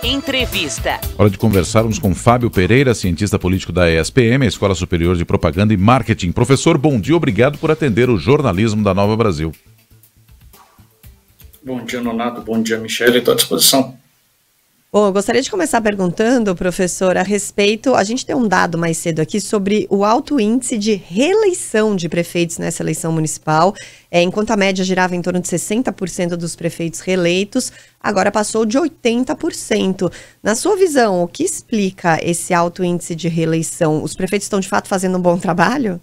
Entrevista. Hora de conversarmos com Fábio Pereira, cientista político da ESPM, a Escola Superior de Propaganda e Marketing. Professor, bom dia, obrigado por atender o jornalismo da Nova Brasil. Bom dia, Nonato. Bom dia, Michele. Estou à disposição. Bom, eu gostaria de começar perguntando, professor, a respeito, a gente tem um dado mais cedo aqui sobre o alto índice de reeleição de prefeitos nessa eleição municipal, enquanto a média girava em torno de 60% dos prefeitos reeleitos, agora passou de 80%. Na sua visão, o que explica esse alto índice de reeleição? Os prefeitos estão de fato fazendo um bom trabalho?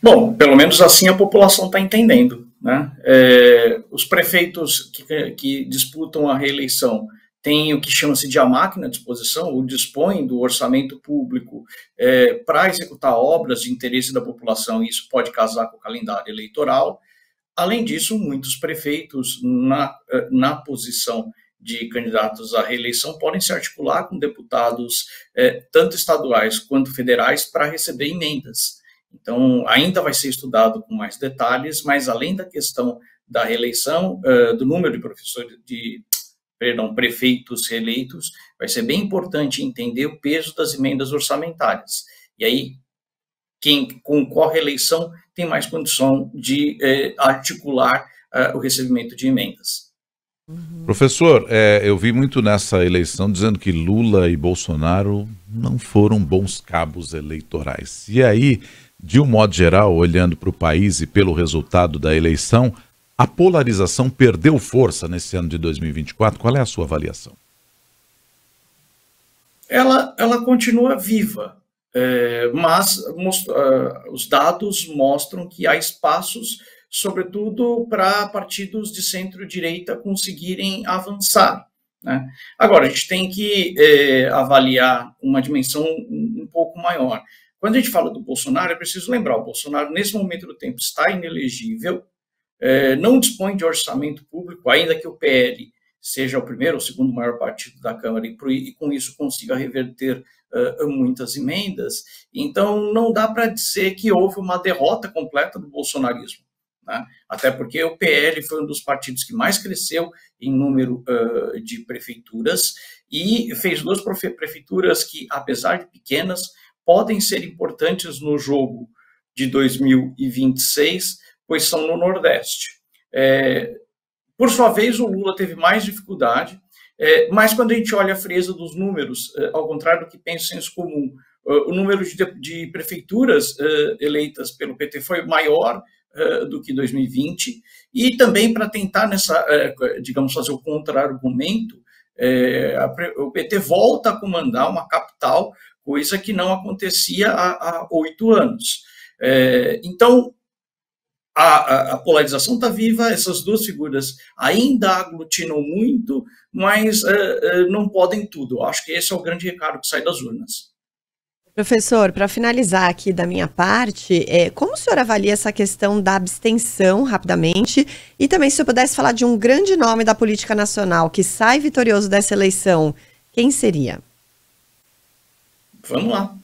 Bom, pelo menos assim a população está entendendo, né? Os prefeitos que disputam a reeleição têm o que chama-se de a máquina à disposição, ou dispõem do orçamento público para executar obras de interesse da população, e isso pode casar com o calendário eleitoral. Além disso, muitos prefeitos na posição de candidatos à reeleição podem se articular com deputados tanto estaduais quanto federais para receber emendas. Então, ainda vai ser estudado com mais detalhes, mas além da questão da reeleição, do número de prefeitos reeleitos, vai ser bem importante entender o peso das emendas orçamentárias. E aí, quem concorre à eleição tem mais condição de articular o recebimento de emendas. Professor, eu vi muito nessa eleição dizendo que Lula e Bolsonaro não foram bons cabos eleitorais. E aí, de um modo geral, olhando para o país e pelo resultado da eleição, a polarização perdeu força nesse ano de 2024? Qual é a sua avaliação? Ela continua viva, mas os dados mostram que há espaços, sobretudo para partidos de centro-direita conseguirem avançar, né? Agora, a gente tem que avaliar uma dimensão um pouco maior. Quando a gente fala do Bolsonaro, é preciso lembrar, o Bolsonaro, nesse momento do tempo, está inelegível, não dispõe de orçamento público, ainda que o PL seja o primeiro ou segundo maior partido da Câmara e com isso consiga reverter muitas emendas. Então, não dá para dizer que houve uma derrota completa do bolsonarismo, né? Até porque o PL foi um dos partidos que mais cresceu em número de prefeituras e fez duas prefeituras que, apesar de pequenas, podem ser importantes no jogo de 2026, pois são no Nordeste. Por sua vez, o Lula teve mais dificuldade, mas quando a gente olha a frieza dos números, ao contrário do que pensa o senso comum, o número de prefeituras eleitas pelo PT foi maior do que 2020, e também para tentar digamos, fazer o contra-argumento, o PT volta a comandar uma capital, coisa que não acontecia há 8 anos. Então, a polarização está viva, essas duas figuras ainda aglutinam muito, mas não podem tudo. Eu acho que esse é o grande recado que sai das urnas. Professor, para finalizar aqui da minha parte, como o senhor avalia essa questão da abstenção, rapidamente, e também se eu pudesse falar de um grande nome da política nacional que sai vitorioso dessa eleição, quem seria? Vamos lá.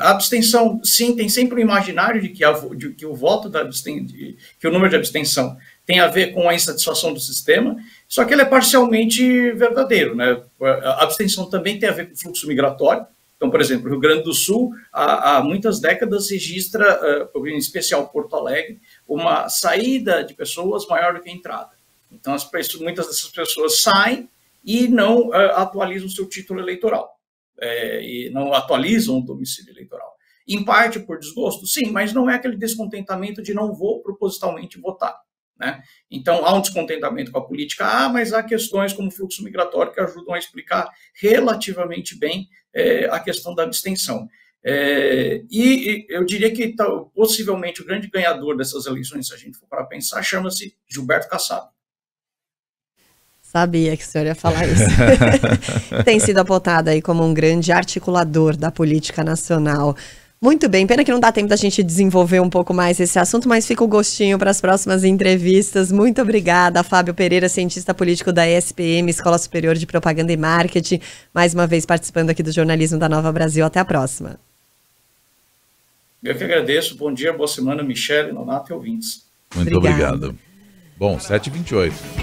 A abstenção, sim, tem sempre o imaginário de que o voto que o número de abstenção tem a ver com a insatisfação do sistema, só que ele é parcialmente verdadeiro, né? A abstenção também tem a ver com o fluxo migratório. Então, por exemplo, o Rio Grande do Sul, há muitas décadas, registra, em especial Porto Alegre, uma saída de pessoas maior do que a entrada. Então, muitas dessas pessoas saem e não atualizam o seu título eleitoral. E não atualizam o domicílio eleitoral. Em parte por desgosto, sim, mas não é aquele descontentamento de não vou propositalmente votar, né? Então, há um descontentamento com a política, mas há questões como fluxo migratório que ajudam a explicar relativamente bem a questão da abstenção. E eu diria que possivelmente o grande ganhador dessas eleições, se a gente for para pensar, chama-se Gilberto Kassab. Sabia que o senhor ia falar isso. Tem sido apontado aí como um grande articulador da política nacional. Muito bem, pena que não dá tempo da gente desenvolver um pouco mais esse assunto, mas fica o gostinho para as próximas entrevistas. Muito obrigada, Fábio Pereira, cientista político da ESPM, Escola Superior de Propaganda e Marketing, mais uma vez participando aqui do jornalismo da Nova Brasil. Até a próxima. Eu que agradeço. Bom dia, boa semana, Michele, Nonato e ouvintes. Muito obrigado. Bom, 7h28.